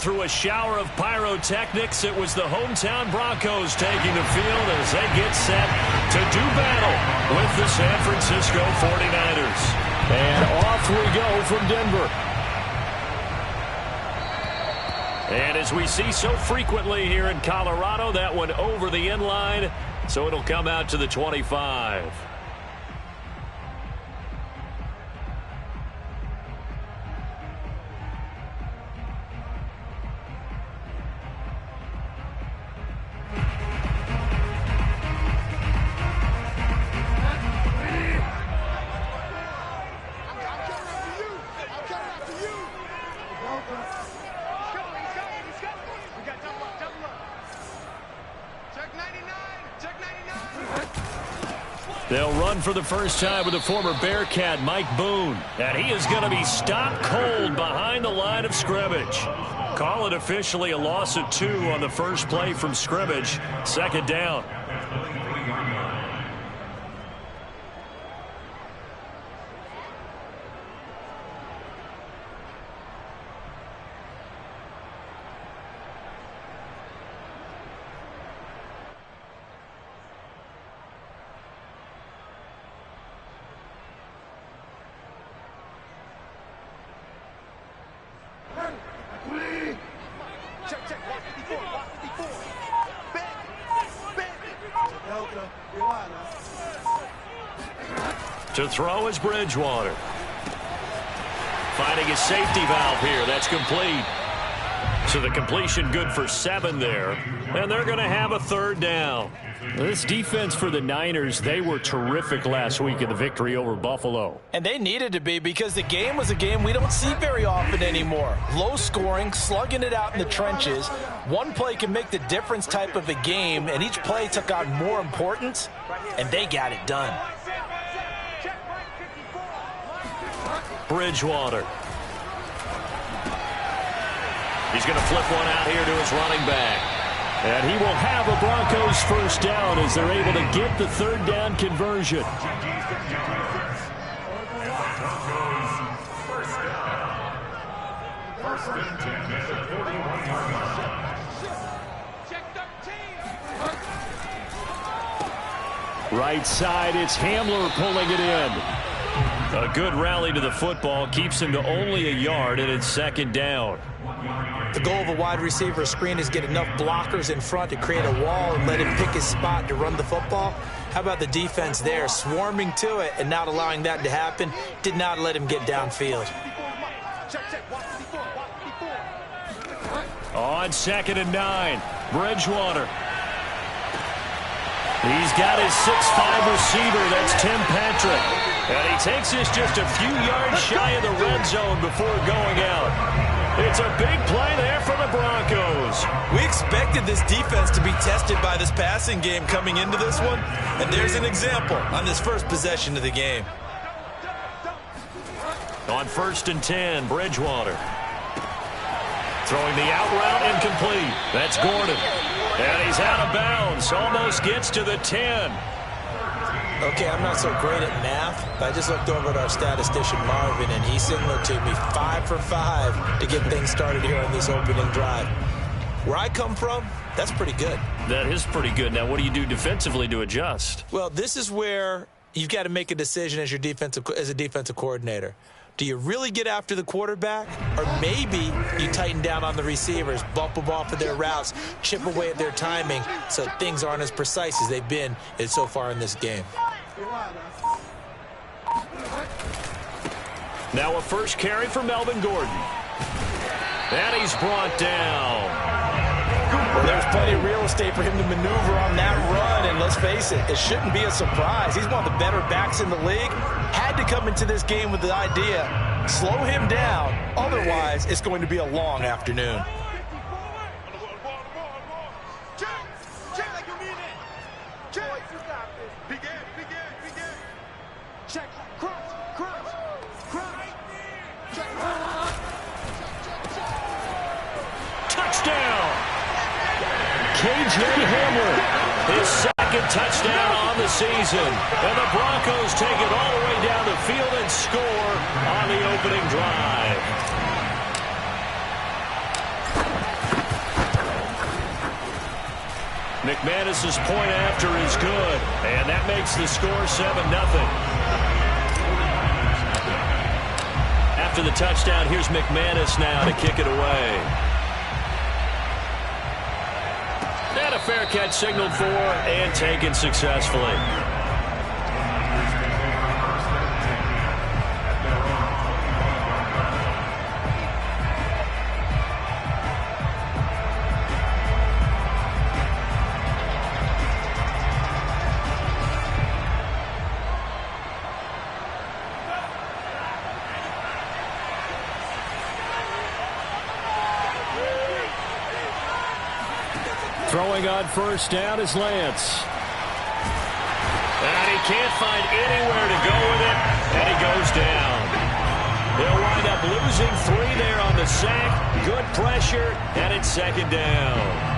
through a shower of pyrotechnics. It was the hometown Broncos taking the field as they get set to do battle with the San Francisco 49ers. And off we go from Denver. And as we see so frequently here in Colorado, that one over the end line, so it'll come out to the 25. They'll run for the first time with the former Bearcat, Mike Boone. And he is going to be stopped cold behind the line of scrimmage. Call it officially a loss of 2 on the first play from scrimmage. Second down. To throw is Bridgewater. Finding his safety valve here. That's complete. So the completion good for 7 there. And they're going to have a third down. This defense for the Niners, they were terrific last week in the victory over Buffalo. And they needed to be, because the game was a game we don't see very often anymore. Low scoring, slugging it out in the trenches. One play can make the difference type of a game, and each play took on more importance, and they got it done. Bridgewater. He's going to flip one out here to his running back. And he will have a Broncos first down as they're able to get the third down conversion. Right side, it's Hamler pulling it in. A good rally to the football keeps him to only a yard, and it's second down. The goal of a wide receiver screen is get enough blockers in front to create a wall and let him pick his spot to run the football. How about the defense there, swarming to it and not allowing that to happen? Did not let him get downfield. On 2nd and 9, Bridgewater. He's got his 6'5" receiver. That's Tim Patrick. And he takes this just a few yards shy of the red zone before going out. It's a big play there for the Broncos. We expected this defense to be tested by this passing game coming into this one. And there's an example on this first possession of the game. On 1st and 10, Bridgewater. Throwing the out route incomplete. That's Gordon. And he's out of bounds. Almost gets to the 10. Okay, I'm not so great at math, but I just looked over at our statistician, Marvin, and he signaled to me 5 for 5 to get things started here on this opening drive. Where I come from, that's pretty good. That is pretty good. Now, what do you do defensively to adjust? Well, this is where you've got to make a decision as a defensive coordinator. Do you really get after the quarterback? Or maybe you tighten down on the receivers, bump them off of their routes, chip away at their timing so things aren't as precise as they've been so far in this game. Now a first carry for Melvin Gordon. And he's brought down. Well, there's plenty of real estate for him to maneuver on that run, and let's face it, it shouldn't be a surprise. He's one of the better backs in the league. Had to come into this game with the idea, slow him down, otherwise it's going to be a long afternoon. KJ Hamler, his second touchdown on the season. And the Broncos take it all the way down the field and score on the opening drive. McManus's point after is good, and that makes the score 7-0. After the touchdown, here's McManus now to kick it away. And a fair catch signaled for and taken successfully. Throwing on first down is Lance. And he can't find anywhere to go with it, and he goes down. They'll wind up losing 3 there on the sack. Good pressure, and it's 2nd down.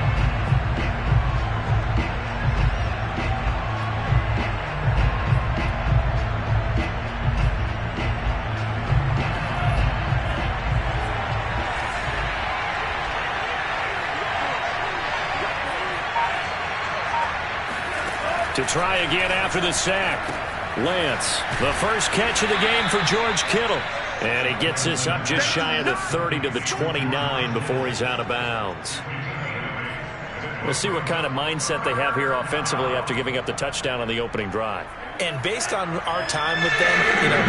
To try again after the sack. Lance, the first catch of the game for George Kittle. And he gets this up just shy of the 30 to the 29 before he's out of bounds. We'll see what kind of mindset they have here offensively after giving up the touchdown on the opening drive. And based on our time with them,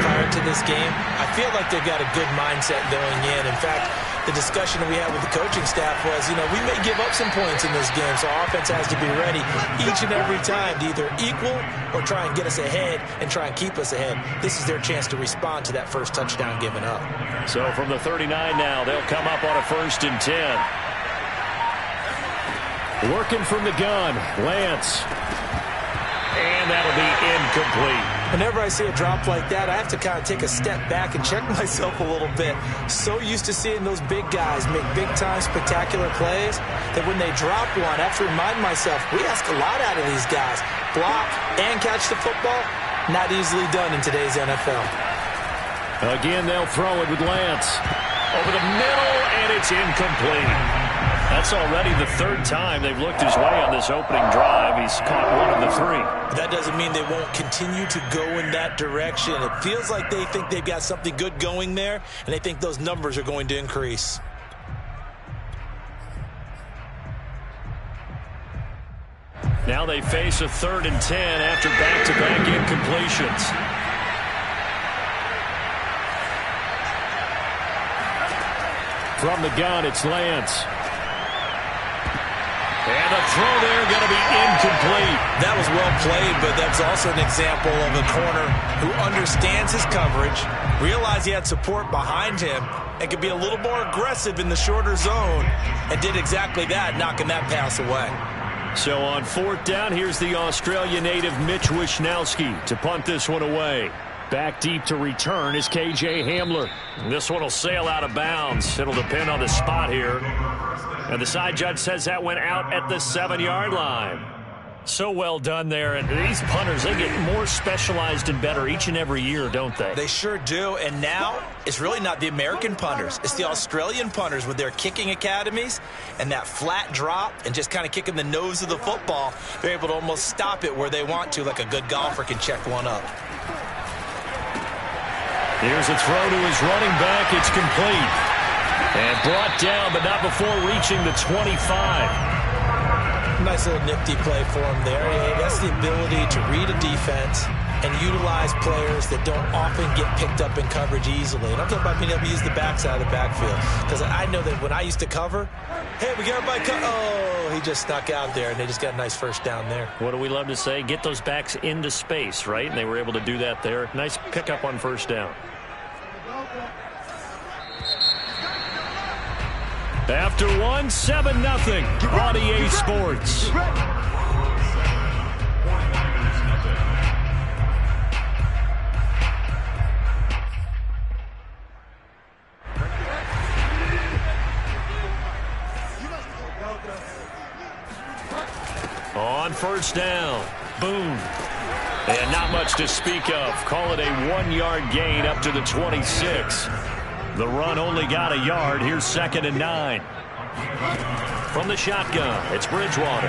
prior to this game, I feel like they've got a good mindset going in. In fact, the discussion that we had with the coaching staff was, we may give up some points in this game, so our offense has to be ready each and every time to either equal or try and get us ahead and try and keep us ahead. This is their chance to respond to that first touchdown given up. So from the 39 now, they'll come up on a 1st and 10. Working from the gun, Lance. And that'll be incomplete. Whenever I see a drop like that, I have to kind of take a step back and check myself a little bit. So used to seeing those big guys make big-time spectacular plays that when they drop one, I have to remind myself, we ask a lot out of these guys. Block and catch the football, not easily done in today's NFL. Again, they'll throw it with Lance. Over the middle, and it's incomplete. That's already the 3rd time they've looked his way on this opening drive. He's caught 1 of the 3. That doesn't mean they won't continue to go in that direction. It feels like they think they've got something good going there, and they think those numbers are going to increase. Now they face a 3rd and 10 after back-to-back incompletions. From the gun, it's Lance. And the throw there going to be incomplete. That was well played, but that's also an example of a corner who understands his coverage, realized he had support behind him, and could be a little more aggressive in the shorter zone, and did exactly that, knocking that pass away. So on 4th down, here's the Australia native Mitch Wishnowski to punt this one away. Back deep to return is K.J. Hamler. This one will sail out of bounds. It'll depend on the spot here. And the side judge says that went out at the 7-yard line. So well done there. And these punters, they get more specialized and better each and every year, don't they? They sure do. And now it's really not the American punters. It's the Australian punters with their kicking academies and that flat drop and just kind of kicking the nose of the football. They're able to almost stop it where they want to, like a good golfer can check one up. Here's a throw to his running back. It's complete. And brought down, but not before reaching the 25. Nice little nifty play for him there. That's the ability to read a defense and utilize players that don't often get picked up in coverage easily. And I'm talking about being able to use the backside of the backfield. Because I know that when I used to cover, hey, we got everybody oh, he just snuck out there, and they just got a nice first down there. What do we love to say? Get those backs into space, right? And they were able to do that there. Nice pickup on first down. After 7-0 on EA Sports. On first down, boom. And not much to speak of. Call it a 1-yard gain up to the 26. The run only got a yard. Here's 2nd and 9. From the shotgun, it's Bridgewater.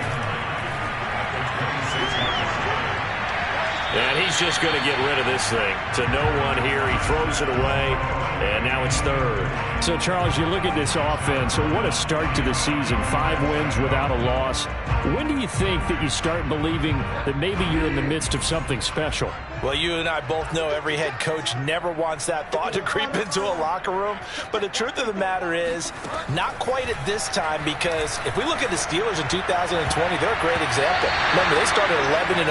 And he's just going to get rid of this thing. To no one here. He throws it away, and now it's third. So, Charles, you look at this offense. What a start to the season. 5 wins without a loss. When do you think that you start believing that maybe you're in the midst of something special? Well, you and I both know every head coach never wants that thought to creep into a locker room. But the truth of the matter is, not quite at this time, because if we look at the Steelers in 2020, they're a great example. Remember, they started 11-0,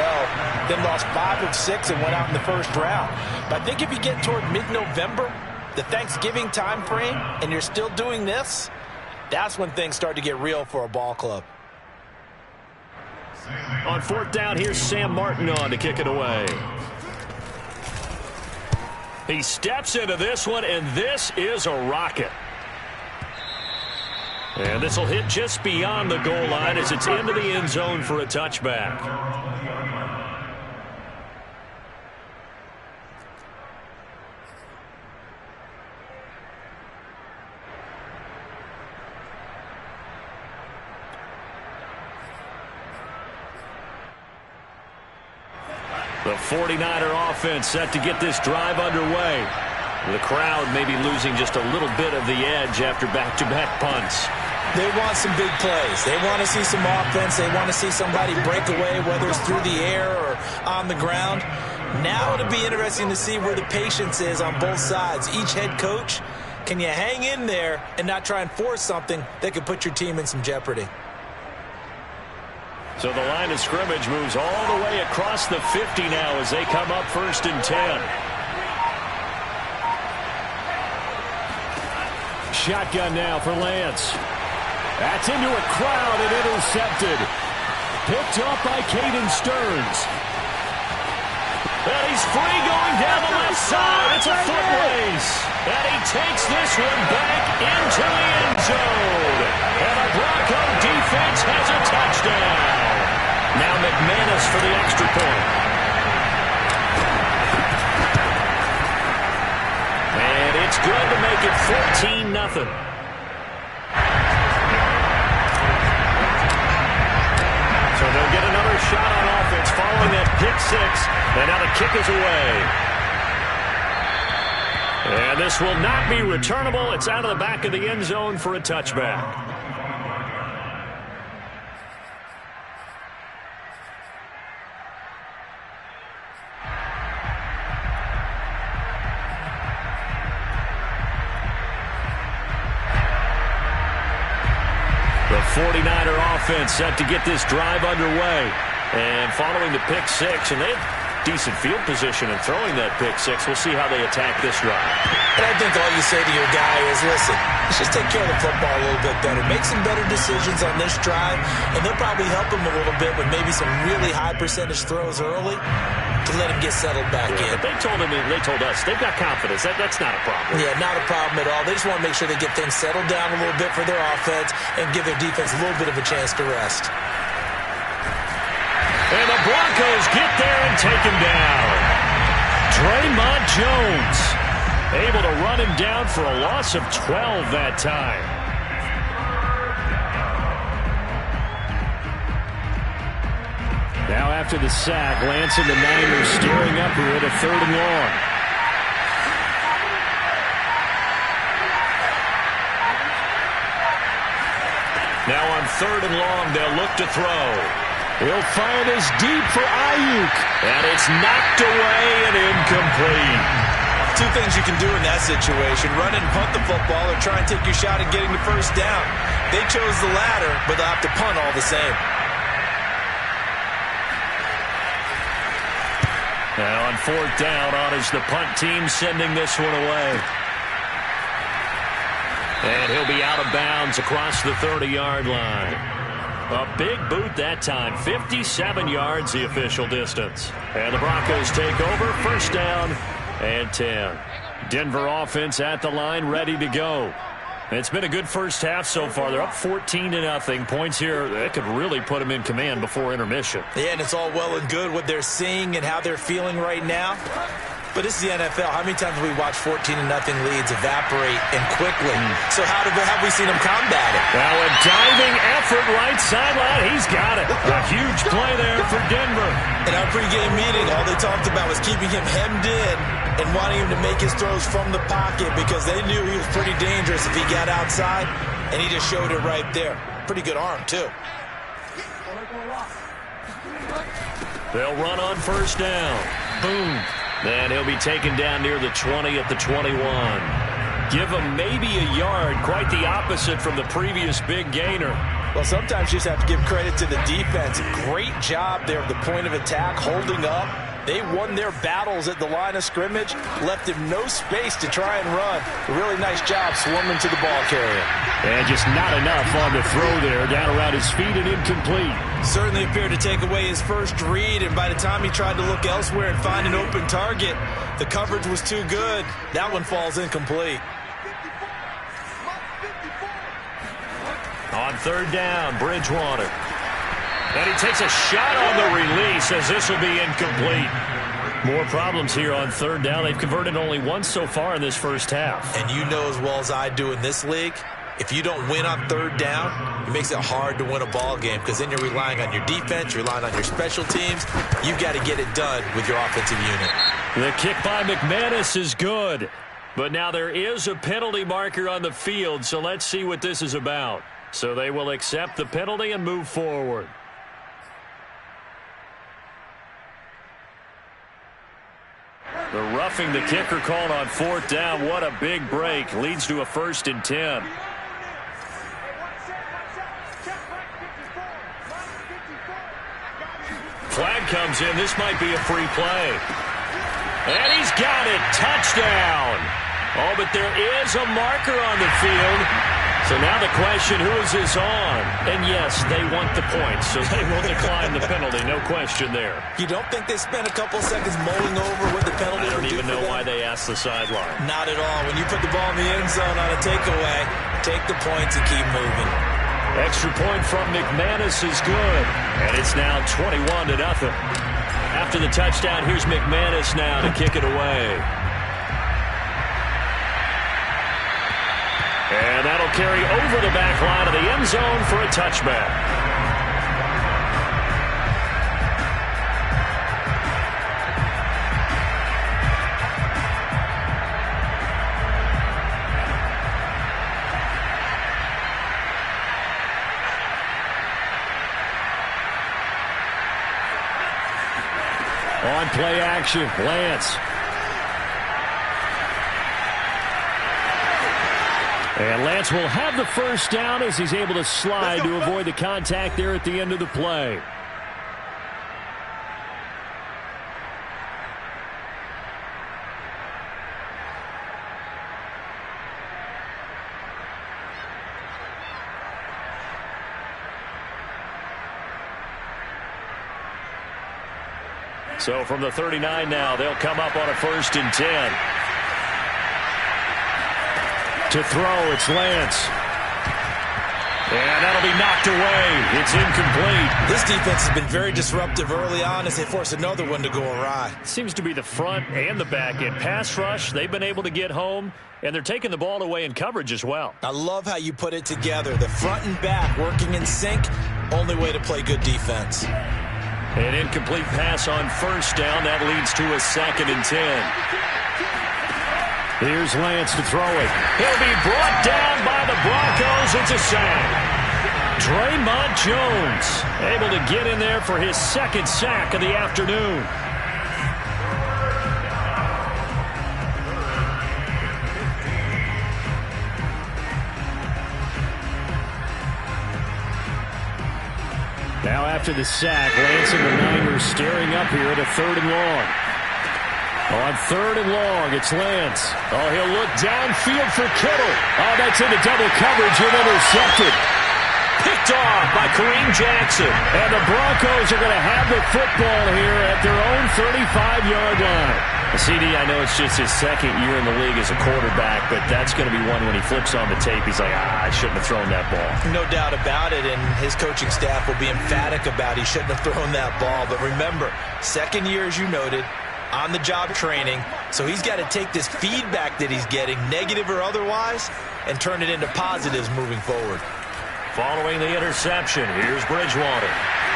then lost 5 of 6 and went out in the first round. But I think if you get toward mid-November, the Thanksgiving time frame, and you're still doing this, that's when things start to get real for a ball club. On 4th down, here's Sam Martin on to kick it away. He steps into this one, and this is a rocket. And this will hit just beyond the goal line as it's into the end zone for a touchback. The 49er offense set to get this drive underway. The crowd may be losing just a little bit of the edge after back-to-back punts. They want some big plays. They want to see some offense. They want to see somebody break away, whether it's through the air or on the ground. Now it'll be interesting to see where the patience is on both sides. Each head coach, can you hang in there and not try and force something that could put your team in some jeopardy? So the line of scrimmage moves all the way across the 50 now as they come up 1st and 10. Shotgun now for Lance. That's into a crowd and intercepted. Picked up by Caden Stearns. And he's free going down the left side. It's a foot race. And he takes this one back into the end zone. And the Bronco defense has a touchdown. Now McManus for the extra point. And it's good to make it 14-0. So they'll get another shot on offense following that pick 6. And now the kick is away. And this will not be returnable. It's out of the back of the end zone for a touchback. The 49er offense set to get this drive underway. And following the pick 6, and they had decent field position in throwing that pick 6. We'll see how they attack this drive. And I think all you say to your guy is, listen, let's just take care of the football a little bit better. Make some better decisions on this drive, and they'll probably help him a little bit with maybe some really high percentage throws early to let him get settled back in. But they told us, they've got confidence. That's not a problem. Yeah, not a problem at all. They just want to make sure they get things settled down a little bit for their offense and give their defense a little bit of a chance to rest. And the Broncos get there and take him down. Draymond Jones able to run him down for a loss of 12 that time. Now after the sack, Lance and the Niners steering up here at a 3rd and long. Now on 3rd and long, they'll look to throw. He'll fire this deep for Ayuk. And it's knocked away and incomplete. 2 things you can do in that situation: run and punt the football, or try and take your shot at getting the first down. They chose the latter, but they'll have to punt all the same. Now on 4th down, on is the punt team sending this one away. And he'll be out of bounds across the 30-yard line. A big boot that time. 57 yards the official distance. And the Broncos take over. 1st down and 10. Denver offense at the line, ready to go. It's been a good first half so far. They're up 14-0. Points here that could really put them in command before intermission. Yeah, and it's all well and good what they're seeing and how they're feeling right now. But this is the NFL. How many times have we watched 14-0 leads evaporate and quickly? So how have we seen them combat it? Now a diving effort, right sideline. He's got it. A huge play there for Denver. In our pregame meeting, all they talked about was keeping him hemmed in and wanting him to make his throws from the pocket because they knew he was pretty dangerous if he got outside, and he just showed it right there. Pretty good arm, too. They'll run on first down. Boom. And he'll be taken down near the 20 at the 21. Give him maybe a yard. Quite the opposite from the previous big gainer. Well, sometimes you just have to give credit to the defense. Great job there at the point of attack, holding up. They won their battles at the line of scrimmage, left him no space to try and run. A really nice job swarming to the ball carrier. And just not enough on the throw there, down around his feet and incomplete. Certainly appeared to take away his first read, and by the time he tried to look elsewhere and find an open target, the coverage was too good. That one falls incomplete. On third down, Bridgewater. And he takes a shot on the release as this will be incomplete. More problems here on third down. They've converted only once so far in this first half. And you know as well as I do in this league, if you don't win on third down, it makes it hard to win a ball game because then you're relying on your defense, you're relying on your special teams. You've got to get it done with your offensive unit. The kick by McManus is good. But now there is a penalty marker on the field, so let's see what this is about. So they will accept the penalty and move forward. The roughing the kicker called on fourth down. What a big break. Leads to a 1st and 10. Flag comes in. This might be a free play. And he's got it. Touchdown. Oh, but there is a marker on the field. So now the question, who is this on? And yes, they want the points, so they will decline the penalty. No question there. You don't think they spent a couple seconds mulling over what the penalty I don't would do even know why they asked the sideline. Not at all. When you put the ball in the end zone on a takeaway, take the points and keep moving. Extra point from McManus is good. And it's now 21-0. After the touchdown, here's McManus now to kick it away. And that'll carry over the back line of the end zone for a touchback. On play action, Lance. And Lance will have the first down as he's able to slide to avoid the contact there at the end of the play. So from the 39 now, they'll come up on a 1st and 10. To throw, it's Lance. And that'll be knocked away. It's incomplete. This defense has been very disruptive early on as they force another one to go awry. Seems to be the front and the back end. Pass rush, they've been able to get home, and they're taking the ball away in coverage as well. I love how you put it together. The front and back working in sync, only way to play good defense. An incomplete pass on first down. That leads to a 2nd and 10. Here's Lance to throw it. He'll be brought down by the Broncos. It's a sack. Draymond Jones able to get in there for his 2nd sack of the afternoon. Now after the sack, Lance and the Niners staring up here at a 3rd and long. On 3rd and long, it's Lance. Oh, he'll look downfield for Kittle. Oh, that's into double coverage and intercepted. Picked off by Kareem Jackson. And the Broncos are going to have the football here at their own 35-yard line. CD, I know it's just his 2nd year in the league as a quarterback, but that's going to be one when he flips on the tape, he's like, I shouldn't have thrown that ball. No doubt about it, and his coaching staff will be emphatic about he shouldn't have thrown that ball. But remember, 2nd year, as you noted, on-the-job training, so he's got to take this feedback that he's getting, negative or otherwise, and turn it into positives moving forward. Following the interception, here's Bridgewater.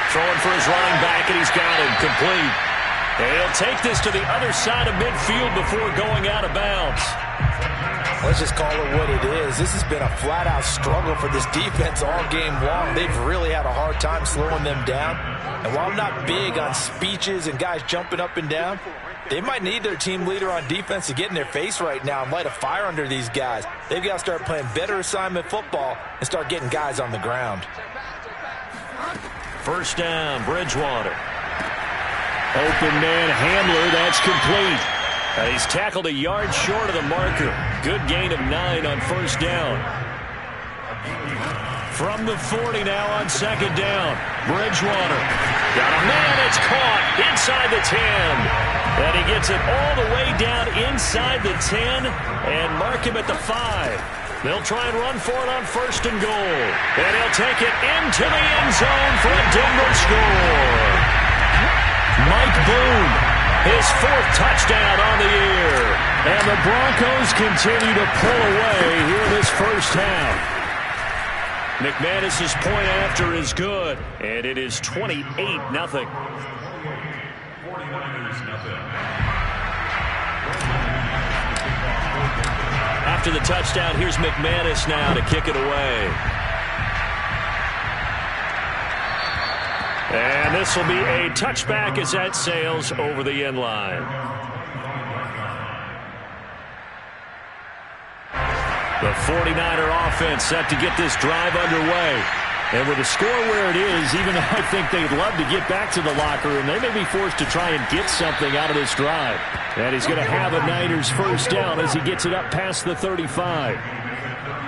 Throwing for his running back, and he's got him complete. And he'll take this to the other side of midfield before going out of bounds. Let's just call it what it is. This has been a flat-out struggle for this defense all game long. They've really had a hard time slowing them down. And while I'm not big on speeches and guys jumping up and down, they might need their team leader on defense to get in their face right now and light a fire under these guys. They've got to start playing better assignment football and start getting guys on the ground. First down, Bridgewater. Open man Hamler, that's complete. And he's tackled a yard short of the marker. Good gain of 9 on first down. From the 40 now on second down. Bridgewater. Got a man, it's caught inside the 10. And he gets it all the way down inside the 10 and mark him at the 5. They'll try and run for it on first and goal. And he'll take it into the end zone for a Denver score. Mike Boone, his 4th touchdown on the year. And the Broncos continue to pull away here in this first half. McManus's point after is good. And it is 28-0. After the touchdown, here's McManus now to kick it away. And this will be a touchback as that sails over the end line. The 49er offense set to get this drive underway. And with the score where it is, even though I think they'd love to get back to the locker room, they may be forced to try and get something out of this drive. And he's going to have a Niners first down as he gets it up past the 35.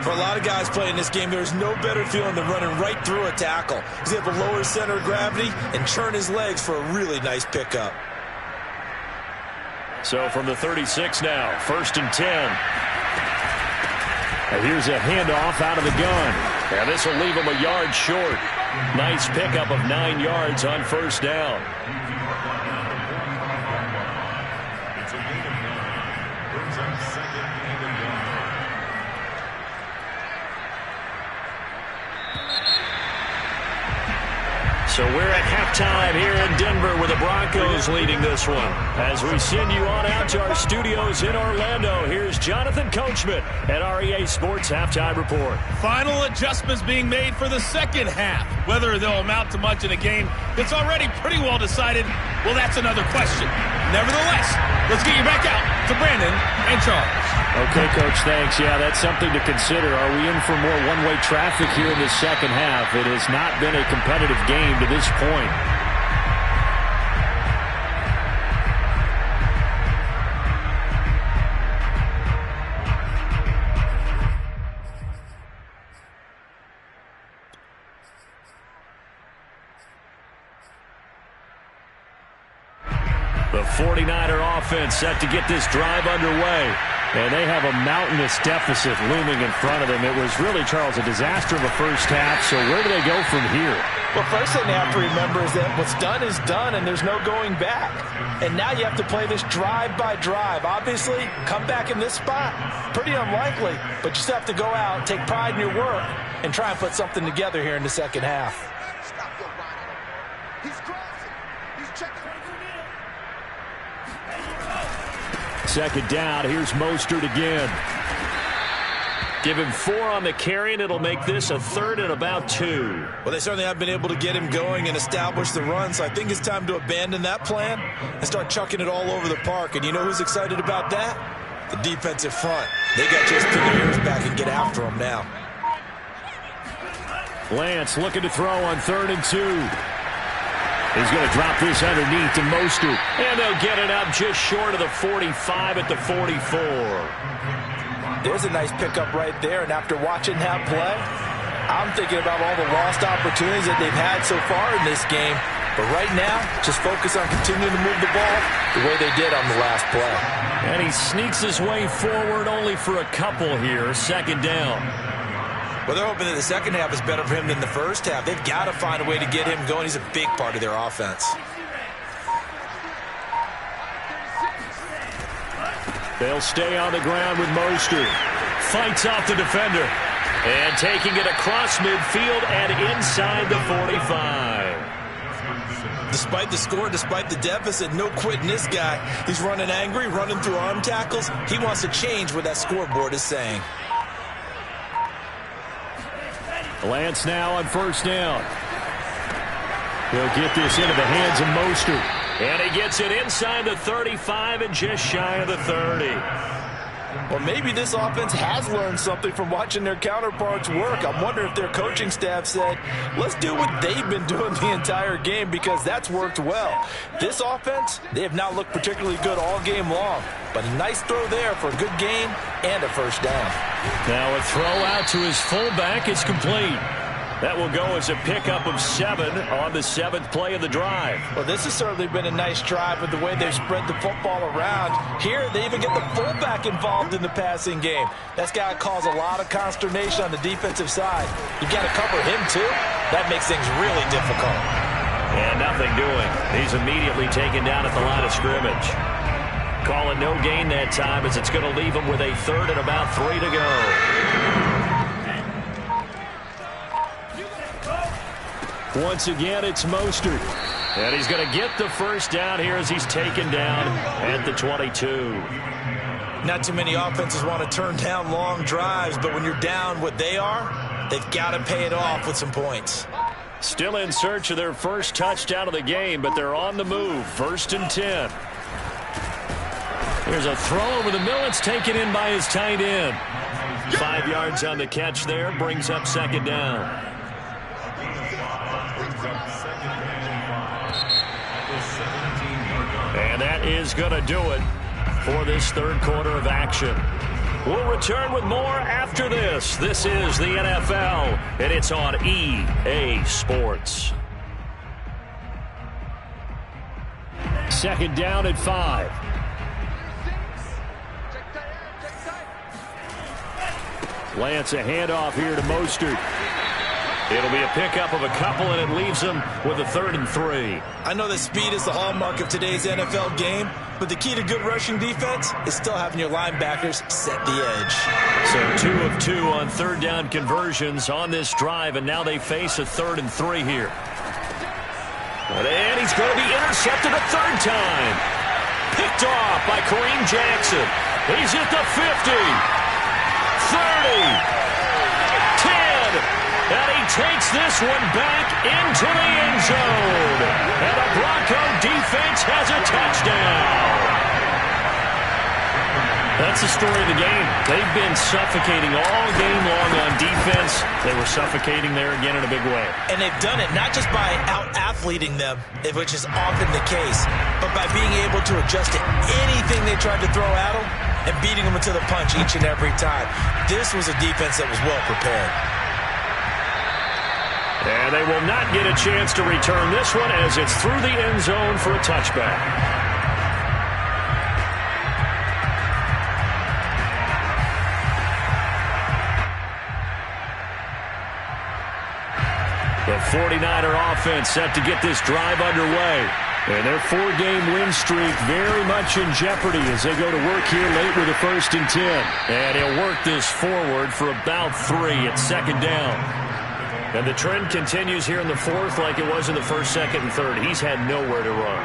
For a lot of guys playing this game, there's no better feeling than running right through a tackle. He's able to lower his center of gravity and churn his legs for a really nice pickup. So from the 36 now, first and 10. And here's a handoff out of the gun. And this will leave him a yard short. Nice pickup of 9 yards on first down. So we're at halftime here in Denver with the Broncos leading this one. As we send you on out to our studios in Orlando, here's Jonathan Coachman at REA Sports Halftime Report. Final adjustments being made for the second half. Whether they'll amount to much in a game that's already pretty well decided, well, that's another question. Nevertheless, let's get you back out to Brandon and Charles. Okay, Coach, thanks. Yeah, that's something to consider. Are we in for more one-way traffic here in the second half? It has not been a competitive game to this point. The 49er offense set to get this drive underway. And they have a mountainous deficit looming in front of them. It was really, Charles, a disaster of a first half. So where do they go from here? Well, first thing they have to remember is that what's done is done, and there's no going back. And now you have to play this drive by drive. Obviously, come back in this spot, pretty unlikely. But you still have to go out, take pride in your work, and try and put something together here in the second half. Second down, here's Mostert again. Give him 4 on the carry, and it'll make this a 3rd and about 2. Well, they certainly have been able to get him going and establish the run, so I think it's time to abandon that plan and start chucking it all over the park. And you know who's excited about that? The defensive front. They got to just pin their ears back and get after him now. Lance looking to throw on 3rd and 2. He's going to drop this underneath to Mostert. And they'll get it up just short of the 45 at the 44. There's a nice pickup right there, and after watching that play, I'm thinking about all the lost opportunities that they've had so far in this game. But right now, just focus on continuing to move the ball the way they did on the last play. And he sneaks his way forward only for a couple here. Second down. Well, they're hoping that the second half is better for him than the first half. They've got to find a way to get him going. He's a big part of their offense. They'll stay on the ground with Mostert. Fights off the defender. And taking it across midfield and inside the 45. Despite the score, despite the deficit, no quitting this guy. He's running angry, running through arm tackles. He wants to change what that scoreboard is saying. Lance now on first down. He'll get this into the hands of Mostert. And he gets it inside the 35 and just shy of the 30. Well, maybe this offense has learned something from watching their counterparts work. I'm wondering if their coaching staff said, let's do what they've been doing the entire game, because that's worked well. This offense, they have not looked particularly good all game long. But a nice throw there for a good gain and a first down. Now a throw out to his fullback is complete. That will go as a pickup of 7 on the 7th play of the drive. Well, this has certainly been a nice drive with the way they've spread the football around. Here, they even get the fullback involved in the passing game. That's got to cause a lot of consternation on the defensive side. You've got to cover him, too. That makes things really difficult. And nothing doing. He's immediately taken down at the line of scrimmage. Calling no gain that time, as it's going to leave him with a 3rd and about 3 to go. Once again, it's Mostert. And he's going to get the first down here as he's taken down at the 22. Not too many offenses want to turn down long drives, but when you're down what they are, they've got to pay it off with some points. Still in search of their first touchdown of the game, but they're on the move. 1st and 10. Here's a throw over the middle. It's taken in by his tight end. 5 yards on the catch there. Brings up 2nd down. And that is going to do it for this 3rd quarter of action. We'll return with more after this. This is the NFL, and it's on EA Sports. 2nd down at 5. Lance, a handoff here to Mostert. It'll be a pickup of a couple, and it leaves them with a 3rd and 3. I know that speed is the hallmark of today's NFL game, but the key to good rushing defense is still having your linebackers set the edge. So 2 of 2 on 3rd down conversions on this drive, and now they face a 3rd and 3 here. And he's going to be intercepted a 3rd time. Picked off by Kareem Jackson. He's at the 50, 30, 10. And he takes this one back into the end zone. And the Bronco defense has a touchdown. That's the story of the game. They've been suffocating all game long on defense. They were suffocating there again in a big way. And they've done it not just by out-athleting them, which is often the case, but by being able to adjust to anything they tried to throw at them and beating them into the punch each and every time. This was a defense that was well prepared. And they will not get a chance to return this one as it's through the end zone for a touchback. The 49er offense set to get this drive underway. And their 4-game win streak very much in jeopardy as they go to work here late with a 1st and 10. And he'll work this forward for about 3 at 2nd down. And the trend continues here in the 4th like it was in the 1st, 2nd, and 3rd. He's had nowhere to run.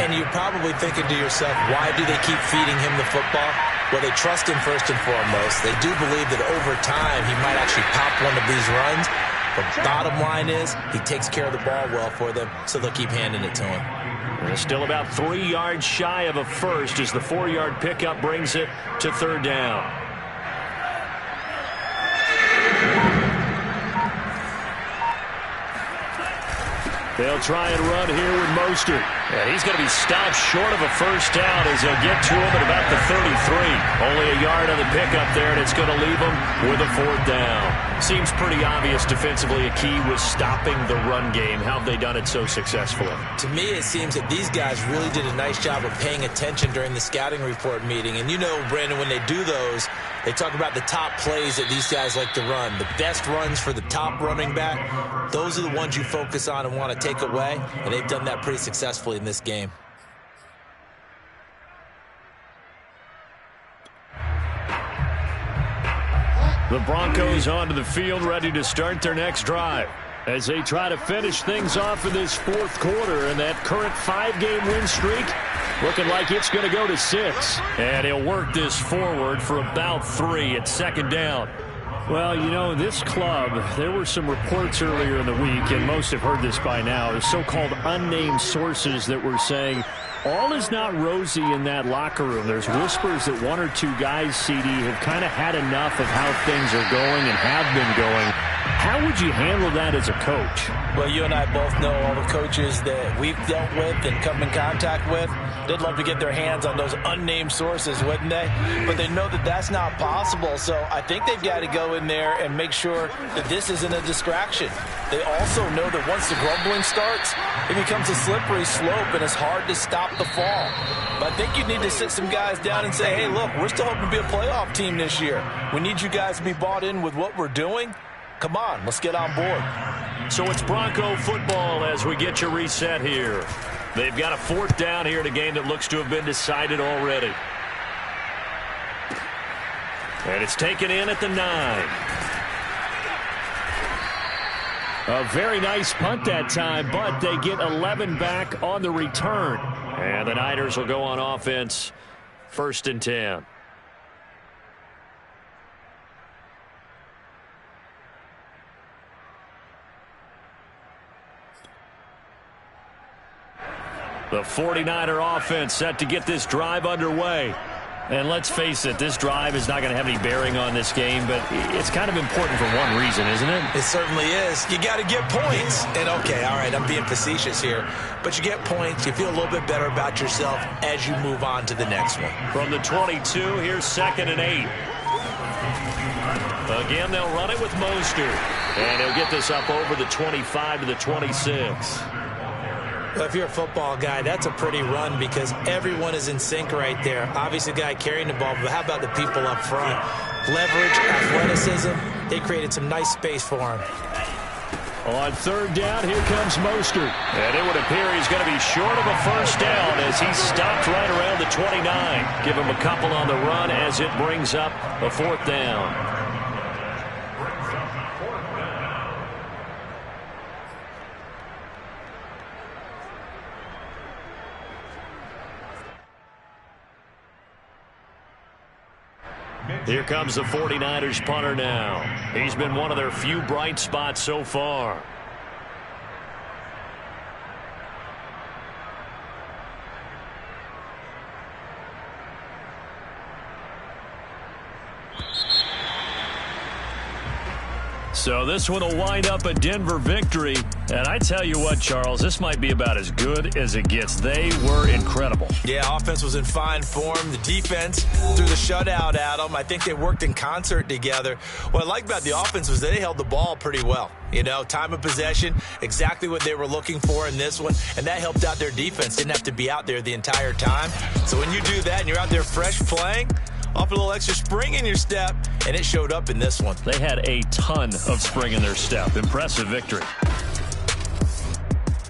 And you're probably thinking to yourself, why do they keep feeding him the football? Well, they trust him first and foremost. They do believe that over time he might actually pop one of these runs. The bottom line is he takes care of the ball well for them, so they'll keep handing it to him. And still about 3 yards shy of a first as the 4-yard pickup brings it to 3rd down. They'll try and run here with Mostert. And he's going to be stopped short of a first down as they'll get to him at about the 33. Only a yard on the pickup there, and it's going to leave him with a 4th down. Seems pretty obvious defensively a key was stopping the run game. How have they done it so successfully? To me, it seems that these guys really did a nice job of paying attention during the scouting report meeting. And you know, Brandon, when they do those, they talk about the top plays that these guys like to run. The best runs for the top running back, those are the ones you focus on and want to take away. And they've done that pretty successfully in this game. The Broncos onto the field, ready to start their next drive as they try to finish things off in this fourth quarter. And that current 5-game win streak looking like it's going to go to 6. And he'll work this forward for about 3 at second down. Well, you know, this club, there were some reports earlier in the week, and most have heard this by now, so-called unnamed sources that were saying all is not rosy in that locker room. There's whispers that 1 or 2 guys, CD, have kind of had enough of how things are going and have been going. How would you handle that as a coach? Well, you and I both know all the coaches that we've dealt with and come in contact with. They'd love to get their hands on those unnamed sources, wouldn't they? But they know that that's not possible, so I think they've got to go in there and make sure that this isn't a distraction. They also know that once the grumbling starts, it becomes a slippery slope, and it's hard to stop the fall. But I think you need to sit some guys down and say, hey, look, we're still hoping to be a playoff team this year. We need you guys to be bought in with what we're doing. Come on, let's get on board. So it's Bronco football as we get you reset here. They've got a 4th down here in a game that looks to have been decided already. And it's taken in at the 9. A very nice punt that time, but they get 11 back on the return. And the Niners will go on offense, 1st and 10. The 49er offense set to get this drive underway. And let's face it, this drive is not going to have any bearing on this game, but it's kind of important for one reason, isn't it? It certainly is. You got to get points. And, okay, all right, I'm being facetious here. But you get points. You feel a little bit better about yourself as you move on to the next one. From the 22, here's 2nd and 8. Again, they'll run it with Mostert. And he'll get this up over the 25 to the 26. Well, if you're a football guy, that's a pretty run because everyone is in sync right there. Obviously, the guy carrying the ball, but how about the people up front? Leverage, athleticism, they created some nice space for him. On 3rd down, here comes Mostert. And it would appear he's going to be short of a 1st down as he stopped right around the 29. Give him a couple on the run as it brings up a 4th down. Here comes the 49ers punter now. He's been one of their few bright spots so far. So this one will wind up a Denver victory. And I tell you what, Charles, this might be about as good as it gets. They were incredible. Yeah, offense was in fine form. The defense threw the shutout at them. I think they worked in concert together. What I like about the offense was they held the ball pretty well. You know, time of possession, exactly what they were looking for in this one. And that helped out their defense. Didn't have to be out there the entire time. So when you do that and you're out there fresh playing, off a little extra spring in your step, and it showed up in this one. They had a ton of spring in their step. Impressive victory.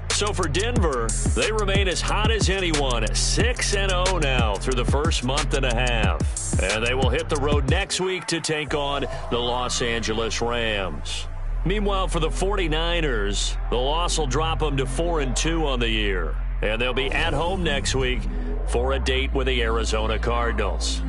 So for Denver, they remain as hot as anyone, 6-0 now through the first month and a half. And they will hit the road next week to take on the Los Angeles Rams. Meanwhile, for the 49ers, the loss will drop them to 4-2 on the year. And they'll be at home next week for a date with the Arizona Cardinals.